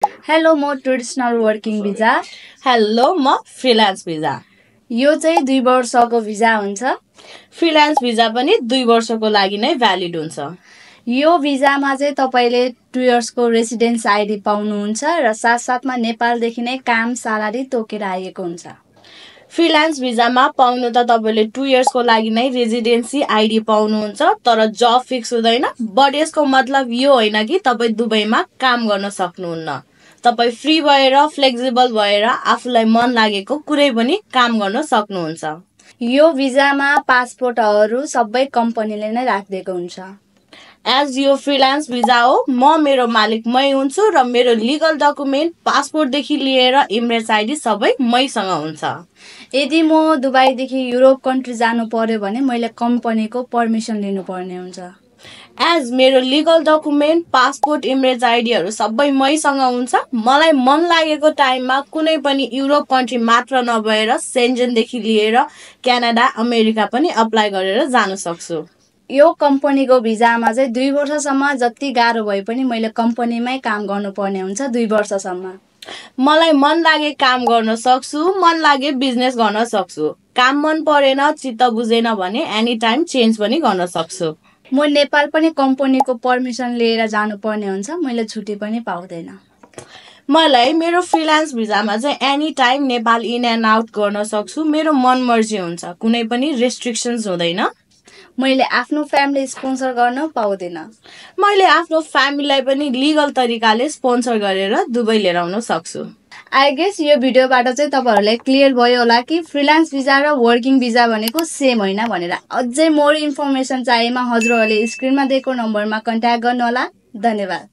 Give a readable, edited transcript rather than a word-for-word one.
Hello म traditional working visa. Hello म freelance visa. यो चाहिँ 2 वर्षको भिजा हुन्छ। फ्रिलान्स भिजा पनि 2 वर्षको लागि नै भ्यालिड हुन्छ। यो भिजामा चाहिँ तपाईले 2 इयर्सको रेसिडेन्स आइडी पाउनुहुन्छ र साथसाथमा नेपालदेखि नै काम स्यालेरी तोकेर आएको हुन्छ। फ्रिलान्स भिजामा पाउनु त तपाईले 2 इयर्सको लागि नै रेजिडेन्सी आइडी पाउनुहुन्छ, तर जब फिक्स हुँदैन। बट यसको मतलब यो होइन कि तपाई दुबईमा काम गर्न सक्नुहुन्न। तपाई फ्री भएर फ्लेक्सिबल भएर आफूलाई मन लागेको कुनै पनि काम गर्न सक्नुहुन्छ। यो भिजामा पासपोर्टहरू सबै कम्पनीले नै राखिदिएको हुन्छ। एज यो फ्रिलान्स भिजा हो, म मेरो मालिक मै हुन्छु र मेरो लिगल डकुमेन्ट पासपोर्टदेखि लिएर इमिरेट्स आइडी सबै मैसँग हुन्छ। यदि म दुबईदेखि युरोप कन्ट्री जानु पर्यो भने मैले कम्पनीको पर्मिसन लिनुपर्ने हुन्छ। एज मेरो लिगल डकुमेन्ट पासपोर्ट इमिरेट्स आइडीहरू सबै मैसँग हुन्छ। मलाई मन लागेको टाइममा कुनै पनि युरोप कन्ट्री मात्र नभएर सेन्जनदेखि लिएर क्यानाडा अमेरिका पनि अप्लाई गरेर जान सक्छु। यो कम्पनीको भिजामा चाहिँ 2 वर्षसम्म जति गाह्रो भए पनि मैले कम्पनीमै काम गर्नुपर्ने हुन्छ 2 वर्षसम्म। मलाई मन लागे काम गर्न सक्छु, मन लागे बिजनेस गर्न सक्छु। काम मन परेन, चित्त बुझेन भने एनी टाइम चेन्ज पनि गर्न सक्छु। म नेपाल पनि कम्पनीको पर्मिसन लिएर जानुपर्ने हुन्छ, मैले छुट्टी पनि पाउँदैन। मलाई मेरो फ्रिलान्स भिजामा चाहिँ any time Nepal in and out गर्न सक्छु। मेरो मन मर्जी हुन्छ, कुनै पनि रेस्ट्रिक्सन्स हुँदैन। मैले आफ्नो फ्यामिली स्पोन्सर गर्न पाउँदिन। मैले आफ्नो फ्यामिलीलाई पनि लिगल तरिकाले स्पोन्सर गरेर दुबई लिएर आउन सक्छु। आई गेस यो भिडियोबाट चाहिँ तपाईहरुलाई क्लियर भयो होला कि फ्रिलान्स भिजा र वर्किङ भिजा भनेको सेम होइन भनेर। अझै मोर इन्फर्मेसन चाहिएमा हजुरहरूले स्क्रिनमा दिएको नम्बरमा कन्ट्याक्ट गर्नुहोला। धन्यवाद।